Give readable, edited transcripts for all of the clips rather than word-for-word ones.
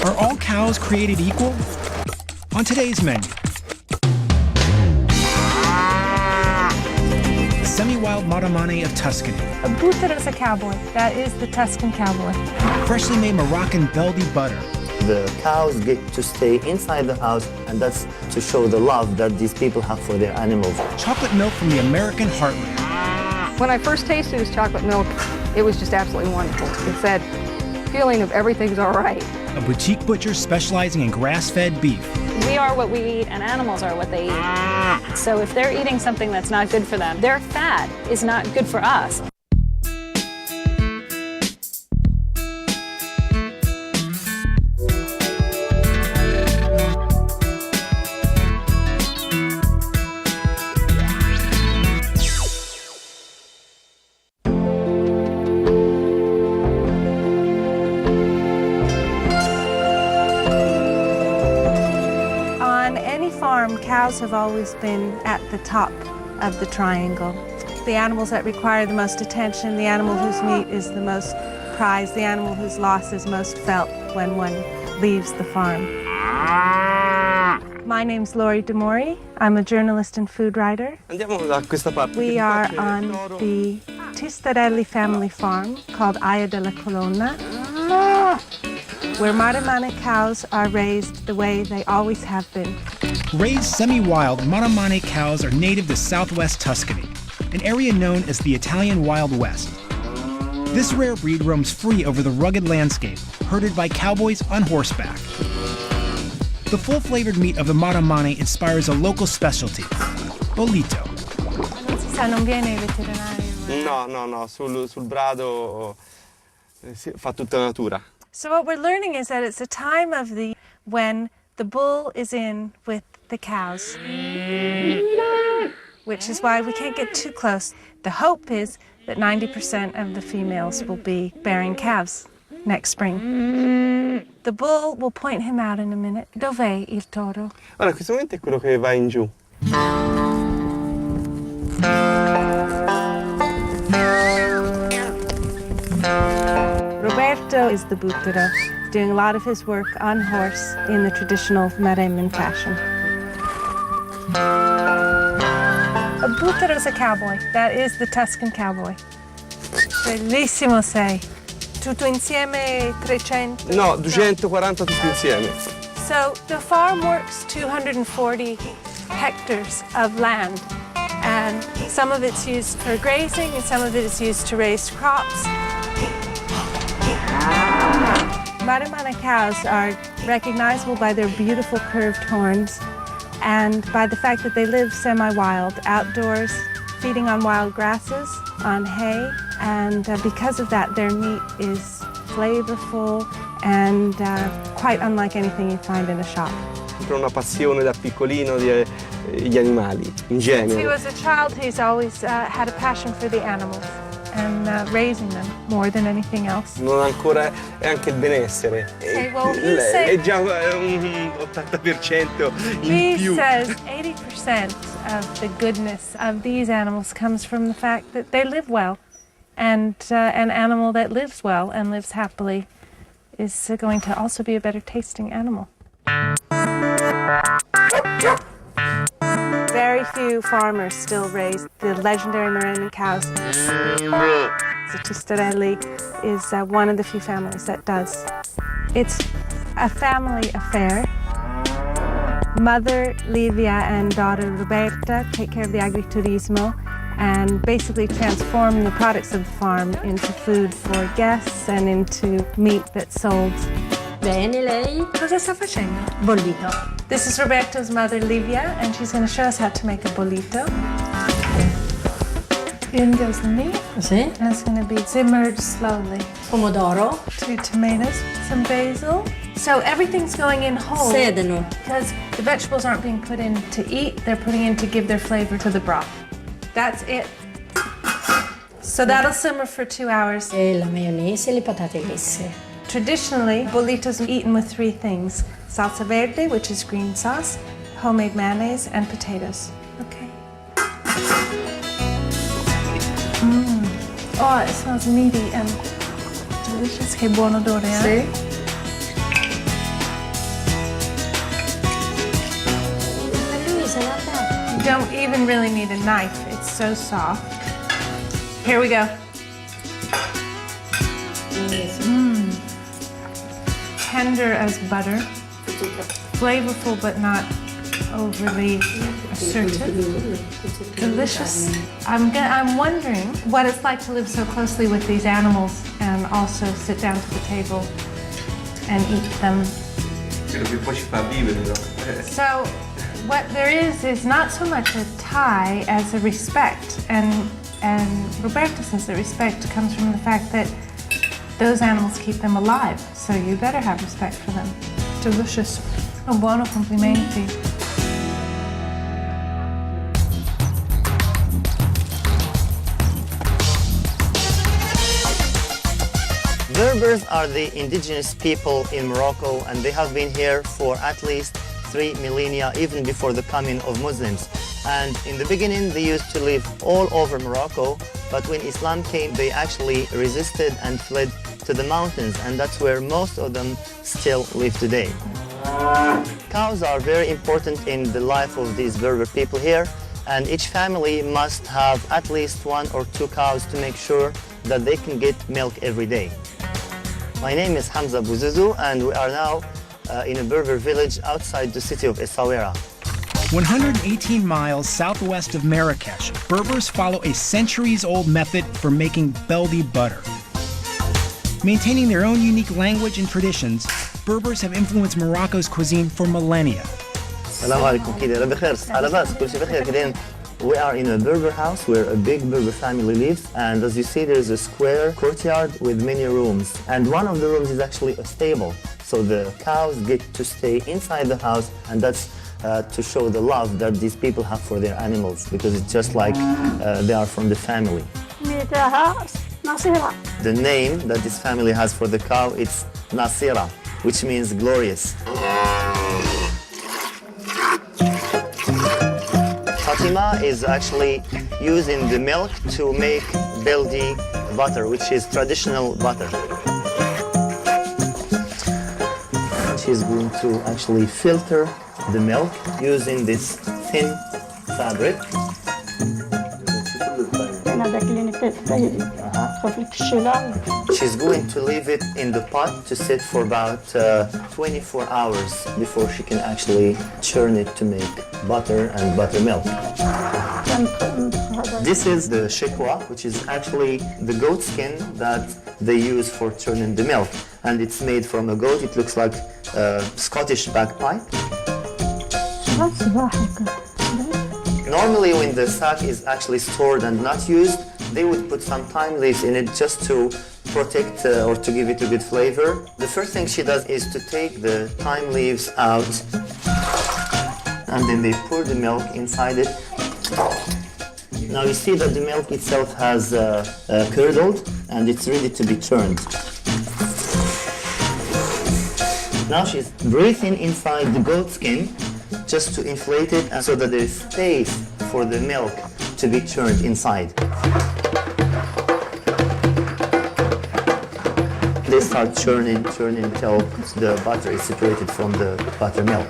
Are all cows created equal? On today's menu, semi-wild Maramane of Tuscany. A butter is a cowboy. That is the Tuscan cowboy. Freshly made Moroccan Beldi butter. The cows get to stay inside the house, and that's to show the love that these people have for their animals. Chocolate milk from the American heartland. When I first tasted this chocolate milk, it was just absolutely wonderful. It's that feeling of everything's all right. A boutique butcher specializing in grass-fed beef. We are what we eat and animals are what they eat. So if they're eating something that's not good for them, their fat is not good for us. Cows have always been at the top of the triangle. The animals that require the most attention, the animal whose meat is the most prized, the animal whose loss is most felt when one leaves the farm. My name's Lori DeMori. I'm a journalist and food writer. We are on the Tistarelli family farm called Aya della Colonna, where Maramane cows are raised the way they always have been. Raised semi-wild Maramane cows are native to southwest Tuscany, an area known as the Italian Wild West. This rare breed roams free over the rugged landscape, herded by cowboys on horseback. The full-flavored meat of the Maramane inspires a local specialty, bollito. Non viene il veterinario? No, sul brado fa tutta natura. So what we're learning is that it's a time of when the bull is in with the cows, which is why we can't get too close. The hope is that 90% of the females will be bearing calves next spring. The bull will point him out in a minute. Dov'è il toro? Ora, in questo momento è quello che va in giù. Roberto is the buttero, doing a lot of his work on horse in the traditional Maremman fashion. A buttero is a cowboy. That is the Tuscan cowboy. Bellissimo sei. Tutto insieme 300? No, 240 tutti insieme. So the farm works 240 hectares of land, and some of it's used for grazing and some of it is used to raise crops. Maramane cows are recognizable by their beautiful curved horns and by the fact that they live semi-wild, outdoors, feeding on wild grasses, on hay, and because of that, their meat is flavorful and quite unlike anything you find in a shop. Sempre una passione da piccolino gli animali, in genere. Since he was a child, he's always had a passion for the animals and raising them more than anything else. Non ancora, è anche il benessere. Okay, well, È già un 80% in più. He says 80% of the goodness of these animals comes from the fact that they live well. And an animal that lives well and lives happily is going to also be a better tasting animal. Very few farmers still raise the legendary Maremman cows. The Tistarelli is one of the few families that does. It's a family affair. Mother Livia and daughter Roberta take care of the agriturismo and basically transform the products of the farm into food for guests and into meat that's sold. Bene, lei? Cosa sta facendo? Bollito. This is Roberto's mother, Livia, and she's going to show us how to make a bollito. In goes the meat, Sì. and it's going to be simmered slowly. Pomodoro. 2 tomatoes, some basil. So everything's going in whole. Sedano. Because the vegetables aren't being put in to eat, they're putting in to give their flavor to the broth. That's it. So that'll simmer for 2 hours. E la maionese e le patate lesse. Traditionally, bollito's eaten with 3 things. Salsa verde, which is green sauce, homemade mayonnaise, and potatoes. Okay. Oh, it smells meaty and delicious. Che buon odore, eh? Sì. You don't even really need a knife. It's so soft. Here we go. Tender as butter. Flavorful but not overly assertive. Delicious. I'm wondering what it's like to live so closely with these animals and also sit down to the table and eat them. So what there is not so much a tie as a respect, and Roberto says the respect comes from the fact that those animals keep them alive, so you better have respect for them. Delicious. Un buono, complimenti. Berbers are the indigenous people in Morocco, and they have been here for at least 3 millennia, even before the coming of Muslims. And in the beginning, they used to live all over Morocco, but when Islam came, they actually resisted and fled to the mountains, and that's where most of them still live today. Cows are very important in the life of these Berber people here, and each family must have at least 1 or 2 cows to make sure that they can get milk every day. My name is Hamza Bouzouzou, and we are now in a Berber village outside the city of Essaouira. 118 miles southwest of Marrakesh, Berbers follow a centuries-old method for making beldi butter. Maintaining their own unique language and traditions, Berbers have influenced Morocco's cuisine for millennia. We are in a Berber house where a big Berber family lives, and as you see, there's a square courtyard with many rooms, and one of the rooms is actually a stable, so the cows get to stay inside the house, and that's to show the love that these people have for their animals, because it's just like they are from the family. The name that this family has for the cow is Nasira, which means glorious. Fatima is actually using the milk to make beldi butter, which is traditional butter. She's going to actually filter the milk using this thin fabric. She's going to leave it in the pot to sit for about 24 hours before she can actually churn it to make butter and buttermilk. This is the shekwa, which is actually the goat skin that they use for churning the milk. And it's made from a goat. It looks like a Scottish bagpipe. Normally when the sack is actually stored and not used, they would put some thyme leaves in it just to protect or to give it a good flavor. The first thing she does is to take the thyme leaves out, and then they pour the milk inside it. Now you see that the milk itself has curdled, and it's ready to be churned. Now she's breathing inside the goat skin just to inflate it, and so that there is space for the milk to be churned inside. They start churning until the butter is separated from the buttermilk.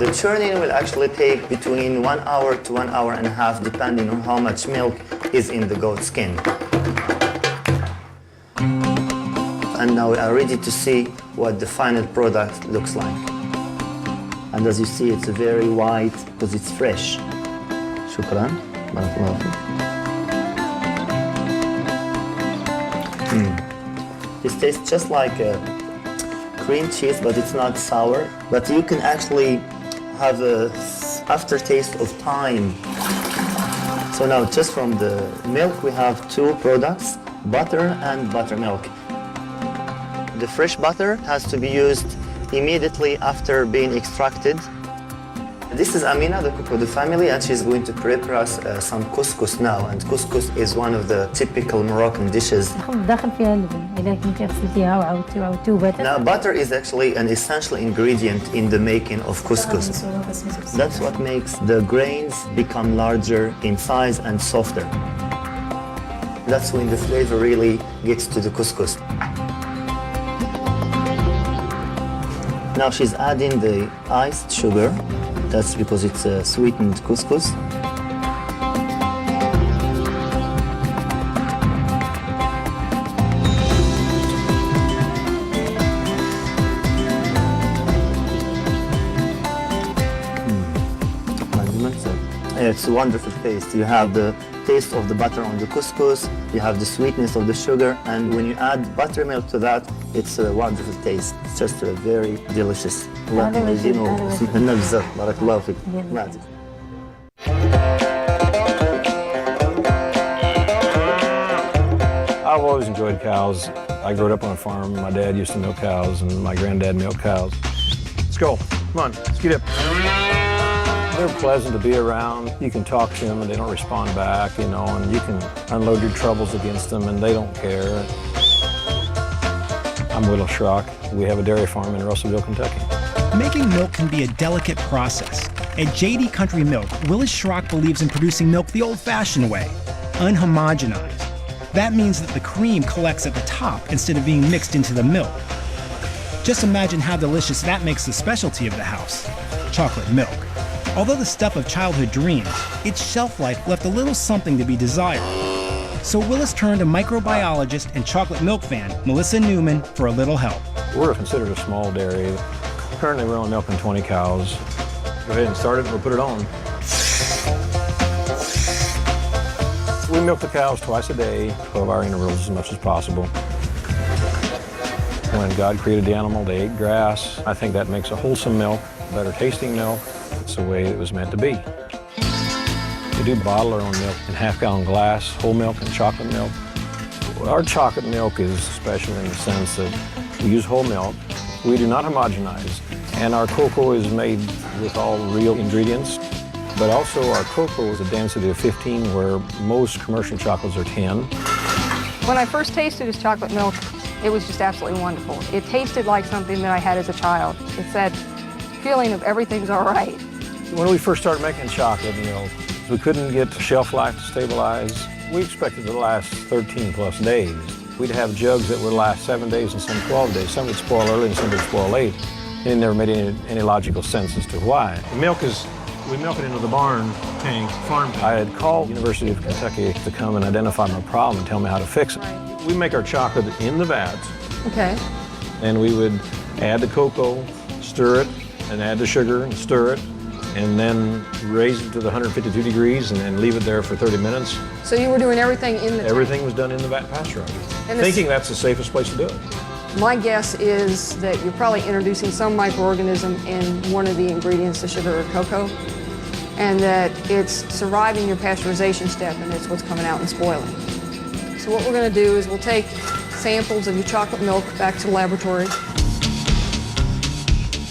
The churning will actually take between 1 hour to 1 hour and a half, depending on how much milk is in the goat skin. And now we are ready to see what the final product looks like. And as you see, it's very white because it's fresh. Shukran. Barakallahu feek. This tastes just like cream cheese, but it's not sour. But you can actually have an aftertaste of thyme. So now, just from the milk, we have 2 products, butter and buttermilk. The fresh butter has to be used immediately after being extracted. This is Amina, the cook of the family, and she's going to prepare us some couscous now. And couscous is one of the typical Moroccan dishes. Now, butter is actually an essential ingredient in the making of couscous. That's what makes the grains become larger in size and softer. That's when the flavor really gets to the couscous. Now she's adding the iced sugar. That's because it's a sweetened couscous. It's a wonderful taste. You have the taste of the butter on the couscous, you have the sweetness of the sugar, and when you add buttermilk to that, it's a wonderful taste. It's just a very delicious. I've always enjoyed cows. I grew up on a farm. My dad used to milk cows, and my granddad milked cows. Let's go. Come on, let's get up. They're pleasant to be around. You can talk to them and they don't respond back, you know, and you can unload your troubles against them and they don't care. I'm Willis Schrock. We have a dairy farm in Russellville, Kentucky. Making milk can be a delicate process. At J.D. Country Milk, Willis Schrock believes in producing milk the old-fashioned way, unhomogenized. That means that the cream collects at the top instead of being mixed into the milk. Just imagine how delicious that makes the specialty of the house, chocolate milk. Although the stuff of childhood dreams, its shelf life left a little something to be desired. So Willis turned to microbiologist and chocolate milk fan Melissa Newman for a little help. We're considered a small dairy. Currently we're only milking 20 cows. Go ahead and start it and we'll put it on. We milk the cows twice a day, 12-hour intervals as much as possible. When God created the animal, they ate grass. I think that makes a wholesome milk, better tasting milk. It's the way it was meant to be. We do bottle our own milk in half-gallon glass, whole milk and chocolate milk. Our chocolate milk is special in the sense that we use whole milk. We do not homogenize, and our cocoa is made with all real ingredients. But also our cocoa is a density of 15, where most commercial chocolates are 10. When I first tasted his chocolate milk, it was just absolutely wonderful. It tasted like something that I had as a child. It's that feeling of everything's all right. When we first started making chocolate milk, we couldn't get shelf life to stabilize. We expected it to last 13 plus days. We'd have jugs that would last 7 days and some 12 days. Some would spoil early and some would spoil late. And it never made any logical sense as to why. The milk is, we milk it into the barn tank, farm tank. I had called University of Kentucky to come and identify my problem and tell me how to fix it. We make our chocolate in the vats. Okay. And we would add the cocoa, stir it, and add the sugar and stir it, and then raise it to the 152 degrees and leave it there for 30 minutes. So you were doing everything in the Everything was done in the vat pasteurizer. Thinking that's the safest place to do it. My guess is that you're probably introducing some microorganism in one of the ingredients, the sugar or cocoa, and that it's surviving your pasteurization step and it's what's coming out and spoiling. So what we're going to do is we'll take samples of your chocolate milk back to the laboratory.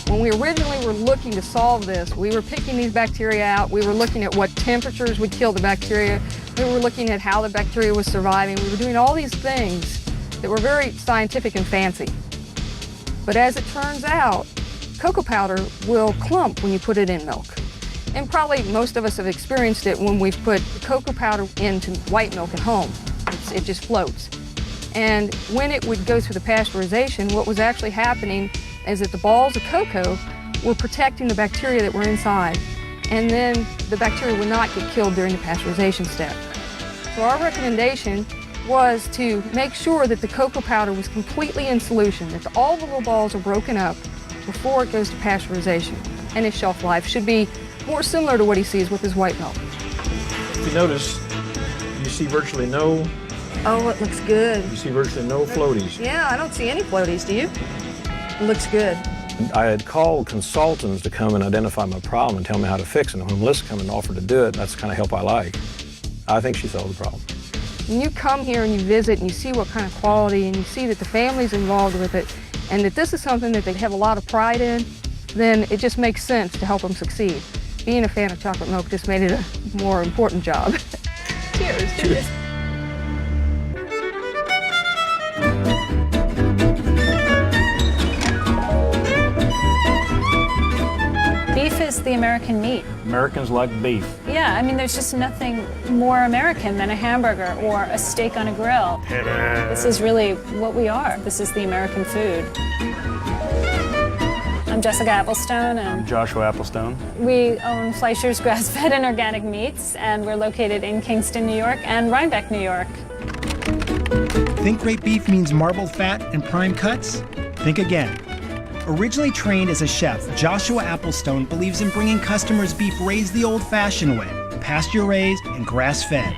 When we originally were looking to solve this, we were picking these bacteria out. We were looking at what temperatures would kill the bacteria. We were looking at how the bacteria was surviving. We were doing all these things that were very scientific and fancy. But as it turns out, cocoa powder will clump when you put it in milk. And probably most of us have experienced it when we've put cocoa powder into white milk at home. It just floats. And when it would go through the pasteurization, what was actually happening is that the balls of cocoa were protecting the bacteria that were inside. And then the bacteria would not get killed during the pasteurization step. So our recommendation was to make sure that the cocoa powder was completely in solution, that all the little balls are broken up before it goes to pasteurization. And its shelf life should be more similar to what he sees with his white milk. If you notice, you see virtually no... Oh, it looks good. You see virtually no floaties. Yeah, I don't see any floaties, do you? It looks good. I had called consultants to come and identify my problem and tell me how to fix it. And when Melissa came and offered to do it, that's the kind of help I like. I think she solved the problem. When you come here and you visit and you see what kind of quality and you see that the family's involved with it and that this is something that they have a lot of pride in, then it just makes sense to help them succeed. Being a fan of chocolate milk just made it a more important job. Cheers. Cheers. Beef is the American meat. Americans like beef. Yeah, I mean, there's just nothing more American than a hamburger or a steak on a grill. This is really what we are. This is the American food. I'm Jessica Applestone, and Joshua Applestone. we own Fleischer's Grass-Fed and Organic Meats, and we're located in Kingston, New York, and Rhinebeck, New York. Think great beef means marbled fat and prime cuts? Think again. Originally trained as a chef, Joshua Applestone believes in bringing customers beef raised the old-fashioned way, pasture-raised and grass-fed.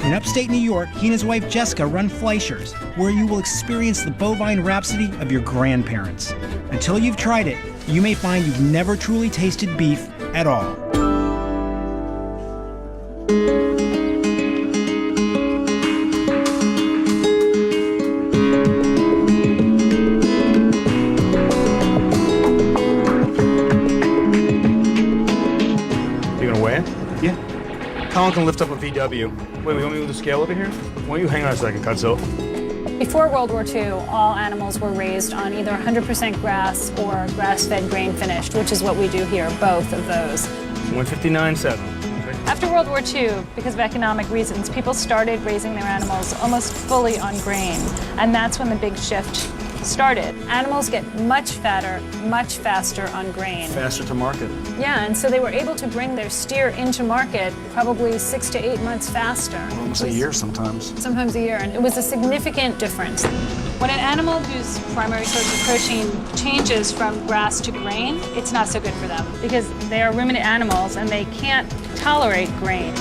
In upstate New York, he and his wife Jessica run Fleischer's, where you will experience the bovine rhapsody of your grandparents. Until you've tried it, you may find you've never truly tasted beef at all. Colin can lift up a VW. Wait, we want me to move the scale over here? Why don't you hang on a second, Cudso? Before World War II, all animals were raised on either 100% grass or grass-fed grain finished, which is what we do here, both of those. 159.7. After World War II, because of economic reasons, people started raising their animals almost fully on grain, and that's when the big shift started. Animals get much fatter, much faster on grain. Faster to market. Yeah, and so they were able to bring their steer into market probably 6 to 8 months faster. Almost a year sometimes. Sometimes a year, and it was a significant difference. When an animal whose primary source of protein changes from grass to grain, it's not so good for them because they are ruminant animals and they can't tolerate grain.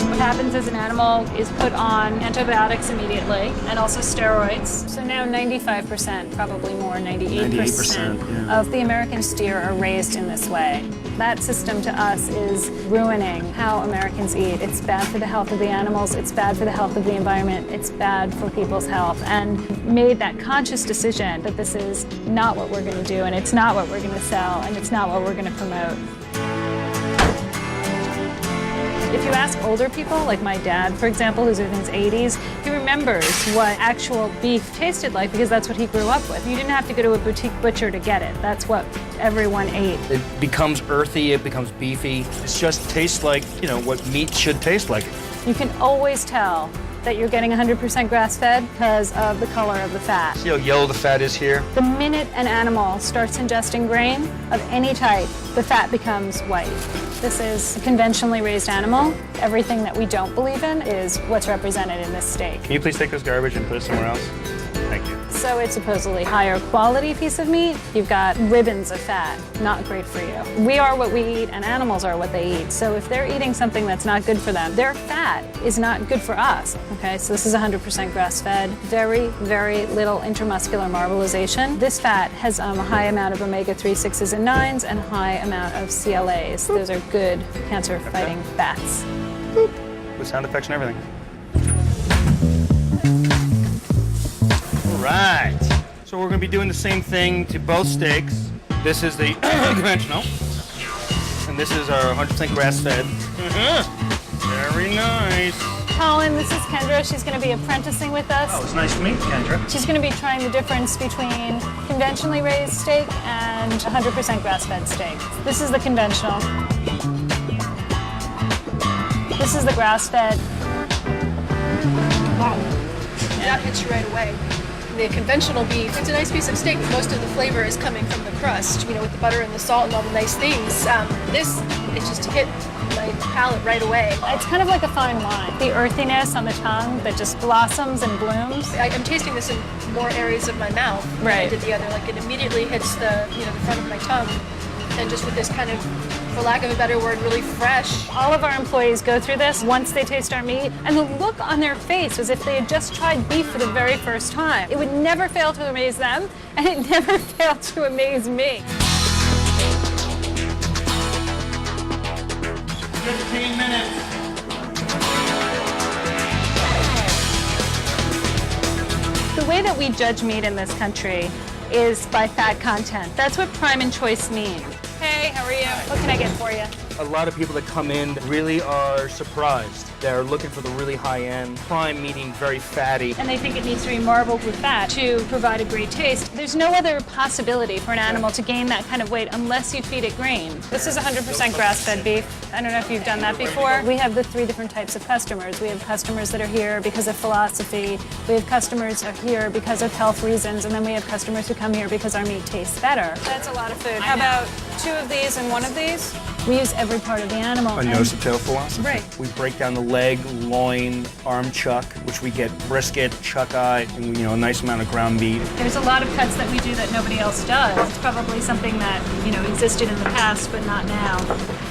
What happens is an animal is put on antibiotics immediately and also steroids. So now 95%, probably more, 98% of the American steer are raised in this way. That system to us is ruining how Americans eat. It's bad for the health of the animals, it's bad for the health of the environment, it's bad for people's health, and made that conscious decision that this is not what we're going to do, and it's not what we're going to sell, and it's not what we're going to promote. If you ask older people, like my dad, for example, who's in his 80s, he remembers what actual beef tasted like because that's what he grew up with. You didn't have to go to a boutique butcher to get it. That's what everyone ate. It becomes earthy, it becomes beefy. It just tastes like, you know, what meat should taste like. You can always tell that you're getting 100% grass-fed because of the color of the fat. See how yellow the fat is here? The minute an animal starts ingesting grain of any type, the fat becomes white. This is a conventionally raised animal. Everything that we don't believe in is what's represented in this steak. Can you please take this garbage and put it somewhere else? Thank you. So it's supposedly higher quality piece of meat. You've got ribbons of fat, not great for you. We are what we eat and animals are what they eat. So if they're eating something that's not good for them, their fat is not good for us. Okay, so this is 100% grass-fed, very, very little intramuscular marbleization. This fat has a high amount of omega-3, 6s, and 9s and a high amount of CLAs. Those are good cancer-fighting fats. Boop. With sound effects and everything. Right. So we're going to be doing the same thing to both steaks. This is the conventional, and this is our 100% grass-fed. Very nice. Colin, this is Kendra. She's going to be apprenticing with us. Oh, it's nice to meet you, Kendra. She's going to be trying the difference between conventionally raised steak and 100% grass-fed steak. This is the conventional. This is the grass-fed. Wow. That hits you right away. The conventional beef, it's a nice piece of steak, but most of the flavor is coming from the crust, you know, with the butter and the salt and all the nice things. This, it's just hit my palate right away. It's kind of like a fine wine. The earthiness on the tongue that just blossoms and blooms. I'm tasting this in more areas of my mouth than I did the other. Like it immediately hits the, you know, the front of my tongue, and just with this kind of, for lack of a better word, really fresh. All of our employees go through this once they taste our meat, and the look on their face was if they had just tried beef for the very first time. It would never fail to amaze them, and it never failed to amaze me. 15 minutes. The way that we judge meat in this country is by fat content. That's what prime and choice means. Hey, how are you? What can I get for you? A lot of people that come in really are surprised. They're looking for the really high-end, prime meaning very fatty. And they think it needs to be marbled with fat to provide a great taste. There's no other possibility for an animal to gain that kind of weight unless you feed it grain. This is 100% grass-fed beef. I don't know if you've done that before. We have the 3 different types of customers. We have customers that are here because of philosophy. We have customers who are here because of health reasons. And then we have customers who come here because our meat tastes better. That's a lot of food. How about 2 of these and 1 of these? We use every part of the animal. A nose-to-tail philosophy. Right. We break down the leg, loin, arm chuck, which we get brisket, chuck eye, and a nice amount of ground meat. There's a lot of cuts that we do that nobody else does. It's probably something that, existed in the past, but not now.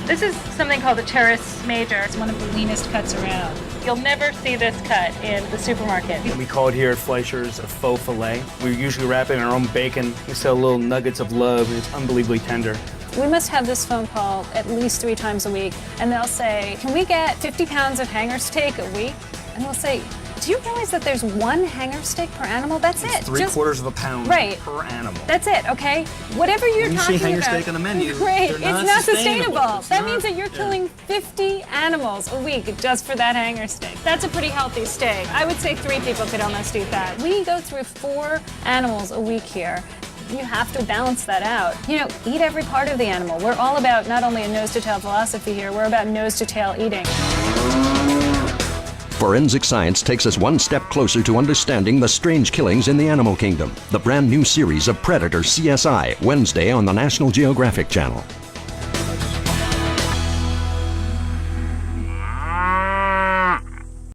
This is something called the Terrace Major. It's one of the leanest cuts around. You'll never see this cut in the supermarket. We call it here at Fleischer's a faux filet. We usually wrap it in our own bacon. We sell little nuggets of love, and it's unbelievably tender. We must have this phone call at least 3 times a week, and they'll say, can we get 50 pounds of hanger steak a week? And we'll say, do you realize that there's 1 hanger steak per animal? That's it. 3/4 of a pound per animal. That's it, okay? Whatever you're talking about. When you see hanger steak on the menu, right, they're it's not sustainable. It's that not, means that you're killing 50 animals a week just for that hanger steak. That's a pretty healthy steak. I would say 3 people could almost eat that. We go through 4 animals a week here. You have to balance that out. Eat every part of the animal. We're all about not only a nose-to-tail philosophy here, we're about nose-to-tail eating. Forensic science takes us one step closer to understanding the strange killings in the animal kingdom. The brand new series of Predator CSI, Wednesday on the National Geographic Channel.